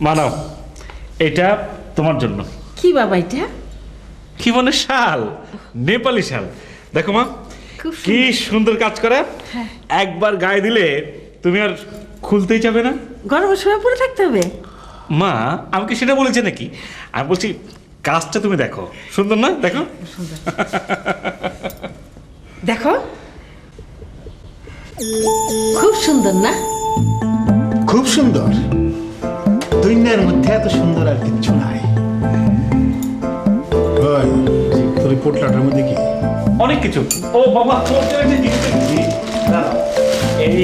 মানাও, এটা তোমার জন্য। কি বাবা এটা? কি মানে শাল, নেপালি শাল। দেখো মা, খুব কি সুন্দর কাজ করে। হ্যাঁ। একবার গায়ে দিলে তুমি আর খুলতেই যাবে না। গরমের সময় পরে থাকতে হবে? মা, আমাকে সেটা বলেছে নাকি? আমি বলছি কাজটা তুমি দেখো, সুন্দর না? দেখো সুন্দর। দেখো, খুব সুন্দর না? খুব সুন্দর। দুনিয়ার মধ্যে এত সুন্দর আর কিচ্ছু নাই। ওই, তোর এই পোটলাটার মধ্যে কি? অনেক কিছু। ও বাবা, তোর জন্য একটা জিনিস এনেছি। দাঁড়াও, এই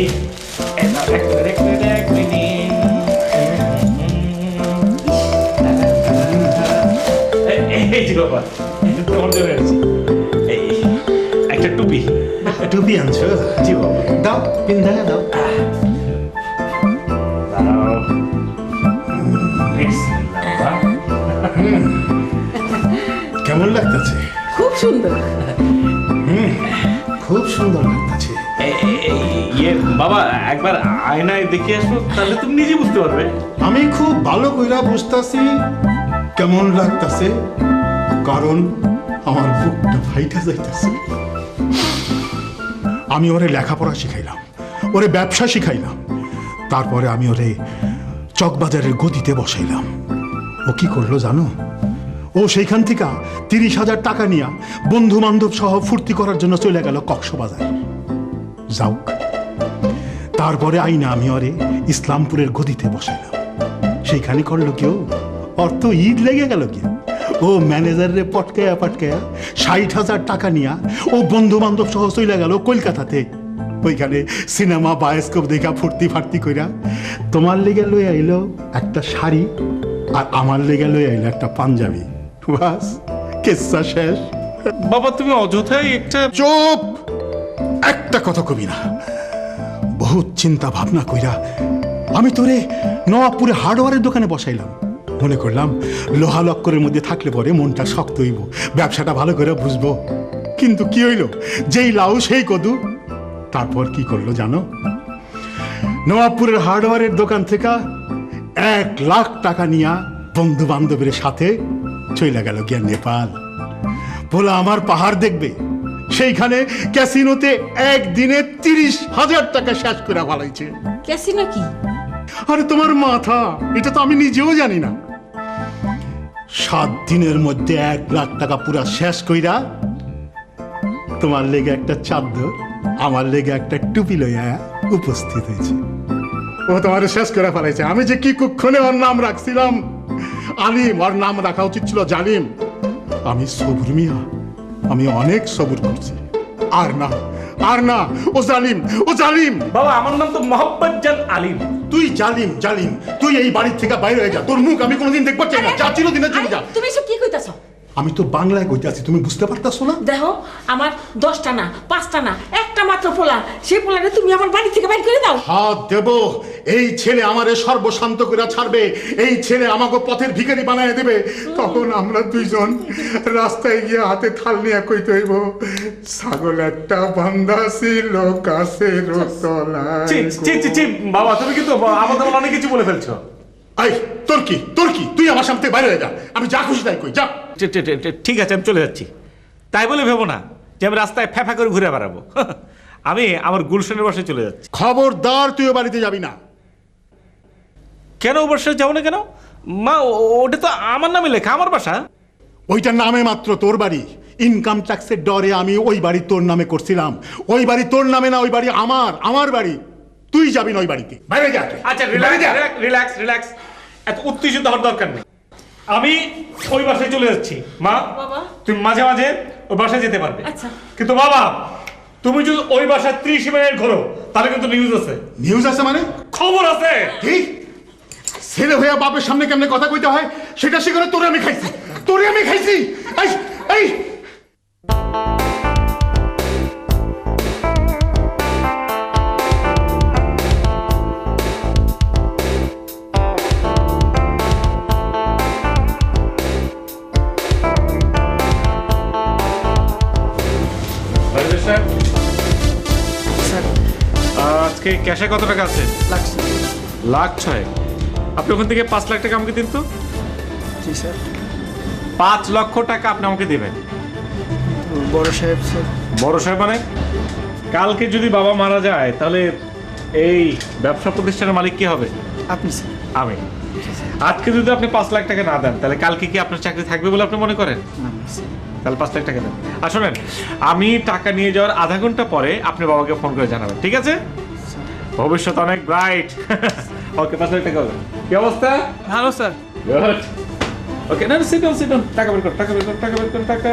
এক মিনিট। এই যে বাবা, তোমার জন্য এনেছি এই একটা টুপি। টুপি আনছো? জি বাবা। দাও, পিন্ধা দাও। দাঁড়াও। বিসমিল্লাহ বাবা। কেমন লাগতেছে? খুব সুন্দর। খুব সুন্দর লাগতেছে। ইয়ে বাবা, একবার আয়নায় দেখে আসো, তাহলে তুমি নিজে বুঝতে পারবে। আমি খুব ভালো কইরা বুঝতাছি কেমন লাগতাছে, কারণ আমার বুকটা ফাইটা যাইতাছে। আমি ওরে লেখাপড়া শিখাইলাম, ওরে ব্যবসা শিখাইলাম, তারপরে আমি ওরে চকবাজারের গদিতে বসাইলাম। ও কি করলো জানো? ও সেইখান থেকে 30,000 টাকা নিয়ে বন্ধু বান্ধব সহ ফুর্তি করার জন্য চলে গেল কক্সবাজার। যাওক, তারপরে আইনা আমি ওরে ইসলামপুরের গদিতে বসাইলাম। সেইখানে করলো কেউ অর্থ ঈদ লেগে গেল কি? ও ম্যানেজারে পটকায়া পটকায়া 60,000 টাকা নিয়া ও বন্ধু বান্ধব সহ চলে গেল কলকাতাতে। ওইখানে সিনেমা বায়োস্কোপ দেখা ফুর্তি ফার্তি কইরা তোমার লেগে লই আইলো একটা শাড়ি, আর আমার লেগে লই আইলো একটা পাঞ্জাবি। বাস, কিস্সা শেষ। বাবা, তুমি অযথাই একটা চুপ! একটা কথা কবি না। বহুত চিন্তা ভাবনা কইরা আমি তোরে নবাবপুরে হার্ডওয়ারের দোকানে বসাইলাম। মনে করলাম লোহা লক্করের মধ্যে থাকলে পরে মনটা শক্ত হইব, ব্যবসাটা ভালো করে বুঝবো। কিন্তু কি হইল, যেই লাউ সেই কদু। তারপর কি করলো জানো? নবাবপুরের হার্ডওয়ারের দোকান থেকে 1 লাখ টাকা নিয়া বন্ধু বান্ধবের সাথে চলে গেল গিয়া নেপাল। বলে আমার পাহাড় দেখবে। সেইখানে ক্যাসিনোতে একদিনে 30,000 টাকা শেষ করে ভালাইছে। ক্যাসিনো কি? আরে তোমার মাথা, এটা তো আমি নিজেও জানি না। 7 দিনের মধ্যে 1 লাখ টাকা পুরা শেষ কইরা তোমার লেগে একটা চাদর, আমার লেগে একটা টুপি লইয়া উপস্থিত হয়েছে। ও তোমার শেষ করে ফেলাইছে। আমি যে কি কুক্ষণে ওর নাম রাখছিলাম আলিম, ওর নাম রাখা উচিত ছিল জালিম। আমি সবুর মিয়া, আমি অনেক সবুর করছি। আর না, আর না, ও জালিম, ও জালিম। বাবা, আমার নাম তো মোহাম্মদ জান আলিম। তুই জালিম, জালিম। তুই এই বাড়ির থেকে বাইরে হয়ে যা। তোর মুখ আমি কোনোদিন দেখবো চাই না। যা ছিল দিনের জন্য যা। তুমি এসব কি কইতাছো? আমি তো বাংলায় কইতে আছি, তুমি বুঝতে পারতাছো না? দেখো, আমার 10টা না, 5টা না, একটা মাত্র পোলা। সেই পোলারে তুমি আমার বাড়ি থেকে বাইর করে দাও। হাত দেব। এই ছেলে আমারে সর্বশান্ত করে ছাড়বে, এই ছেলে আমাকে পথের ভিখারি বানায় দেবে। তখন আমরা দুইজন রাস্তায় গিয়ে হাতে থাল নিয়ে কইতে হইব, ছাগল একটা বান্ধা ছিল কাছের তলায়। বাবা, তুমি কিন্তু আমাদের অনেক কিছু বলে ফেলছো। আই, তোর কি, তোর কি? তুই আমার সামনে বাইরে হয়ে যা। আমি যা খুশি তাই কই, যা। ঠিক আছে, আমি চলে যাচ্ছি। তাই বলে ভেবো না যে আমি রাস্তায় ফ্যাফা করে ঘুরে বেড়াবো। আমি আমার গুলশানের বাসায় চলে যাচ্ছি। খবরদার, তুইও বাড়িতে যাবি না। কেন ওর বাসায় যাবো না কেন? মা, ওটা তো আমার নামে লেখা, আমার বাসা। ওইটা নামে মাত্র তোর বাড়ি। ইনকাম ট্যাক্সের ডরে আমি ওই বাড়ি তোর নামে করছিলাম। ওই বাড়ি তোর নামে না, ওই বাড়ি আমার, আমার বাড়ি। তুই যাবি না ওই বাড়িতে, বাইরে যা। আচ্ছা, রিল্যাক্স। এত উত্তেজিত হওয়ার দরকার নেই। আমি ওই বাসায় চলে যাচ্ছি। মা, বাবা, তুমি মাঝে মাঝে ওই বাসায় যেতে পারবে। আচ্ছা। কিন্তু বাবা, তুমি যদি ওই বাসায় 30 মিনিট ঘোরো, তাহলে কিন্তু নিউজ আছে। নিউজ আছে মানে? খবর আছে। কি? ছেলে হইয়া বাপের সামনে কেমনে কথা কইতে হয় সেটা শিখরে তোরে আমি খাইছি, তোরে আমি খাইছি। এই এই আজকে ক্যাশে কত টাকা আছে? 1,00,000। 1,06,000। আপনি ওখান থেকে 5 লাখ টাকা আমাকে দিন তো। জি স্যার। 5 লক্ষ টাকা আপনি আমাকে দেবেন। বড় সাহেব স্যার। বড় সাহেব মানে কালকে যদি বাবা মারা যায় তাহলে এই ব্যবসা প্রতিষ্ঠানের মালিক কে হবে? আপনি স্যার। আমি। আজকে যদি আপনি 5 লাখ টাকা না দেন তাহলে কালকে কি আপনার চাকরি থাকবে বলে আপনি মনে করেন? না স্যার। তাহলে 5 লাখ টাকা দেন। আর শোনেন, আমি টাকা নিয়ে যাওয়ার আধা ঘন্টা পরে আপনি বাবাকে ফোন করে জানাবেন, ঠিক আছে? ভবিষ্যৎ অনেক ব্রাইট। ওকে, 5 লাখ টাকা হবে। কি অবস্থা? ভালো স্যার। গুড। ওকে, না সিট ডাউন, টাকা বের কর, টাকা বের কর, টাকা বের কর, টাকা।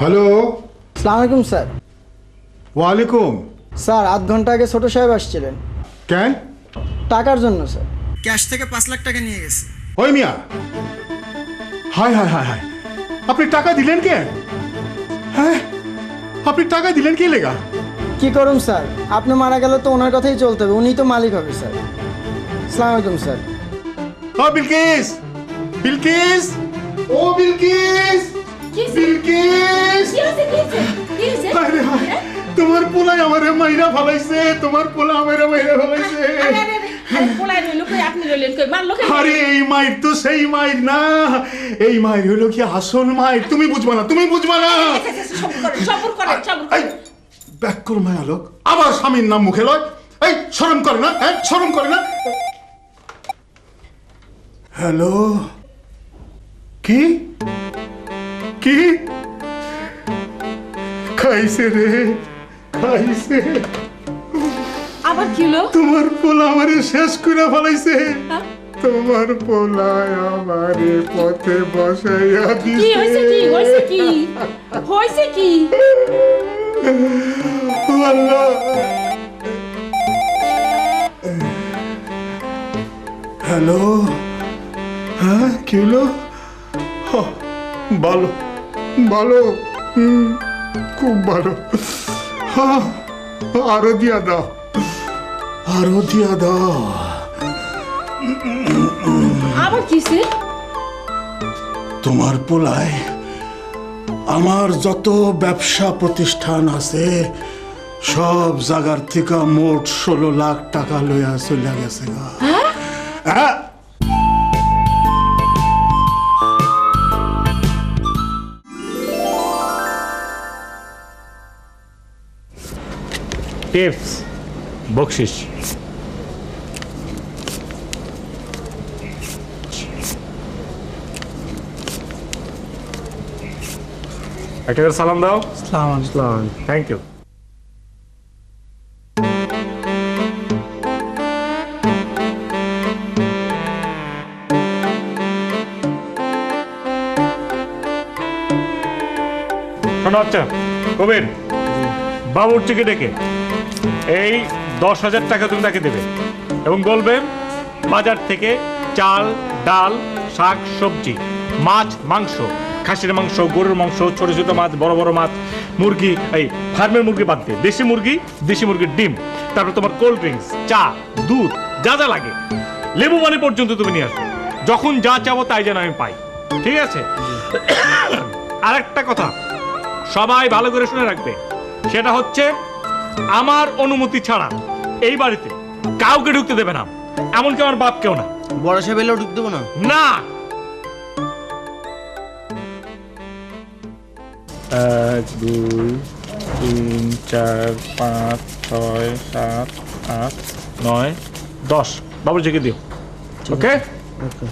হ্যালো, আসসালামু আলাইকুম স্যার। ওয়ালাইকুম। স্যার, আধ ঘন্টা আগে ছোট সাহেব আসছিলেন কেন? টাকার জন্য স্যার। ক্যাশ থেকে 5 লাখ টাকা নিয়ে গেছে। ওই মিয়া, হায় হায় হায় হায়, আপনি টাকা দিলেন কেন? হ্যাঁ, আপনি টাকা দিলেন কি লেগা? কি করুন স্যার, আপনি মারা গেলে তো ওনার কথাই চলতে হবে, উনিই তো মালিক হবে স্যার। আসসালামু আলাইকুম স্যার। ও বিলকিস, বিলকিস, ও বিলকিস, বিলকিস। আরে হায়, তোমার পোলাই আমারে মাইরা ফলাইছে, তোমার পোলা আমারে মাইরা ফলাইছে। আরে এই মাইর তো সেই মাইর না, এই মাইর হলো কি আসল মাইর। তুমি বুঝবা না, তুমি বুঝবা না। ব্যাক কর মায়া লোক, আবার স্বামীর নাম মুখে লয়। এই শরম করে না, হ্যাঁ শরম করে না। হ্যালো, কি কি খাইছে রে, খাইছে। আবার কি হলো? তোমার পোলা আমারে শেষ করে ফেলাইছে। তোমার পোলায় আমারে পথে বসাইয়া কি হইছে? কি দিছে। হইছে? কি হইছে? কি আল্লাহ। হ্যালো, হ্যাঁ কি হলো? হ, ভালো ভালো, খুব ভালো। হ্যাঁ, আরো দিয়া দাও, আরো দিয়া দাও। আবার কিছে? তোমার পোলায় আমার যত ব্যবসা প্রতিষ্ঠান আছে সব জায়গার থেকে মোট 16 লাখ টাকা লইয়া চলে গেছে গা। হ্যাঁ, টিপস, বকশিস। একটা করে সালাম দাও। আসসালামু আলাইকুম। Thank you. শোনো, আচ্ছা কবির, বাবুর্চিকে ডেকে এই 10,000 টাকা তুমি তাকে দেবে এবং বলবে বাজার থেকে চাল, ডাল, শাক, সবজি, মাছ, মাংস, খাসির মাংস, গরুর মাংস, ছোট ছোট মাছ, বড় বড় মাছ, মুরগি, এই ফার্মের মুরগি বাদ দিয়ে দেশি মুরগির ডিম, তারপর তোমার কোল্ড ড্রিঙ্কস, চা, দুধ, যা যা লাগে, লেবু পানি পর্যন্ত তুমি নিয়ে আসবে। যখন যা চাবো তাই যেন আমি পাই, ঠিক আছে? আর একটা কথা সবাই ভালো করে শুনে রাখবে, সেটা হচ্ছে আমার অনুমতি ছাড়া এই বাড়িতে কাউকে ঢুকতে দেবে না, এমনকি আমার বাপকেও না। বড় সাহেব এলেও ঢুক দেবো না? না। 1 2 3 4 5 6 7 8 9 10 বাবুর্চিকে দিও ওকে ওকে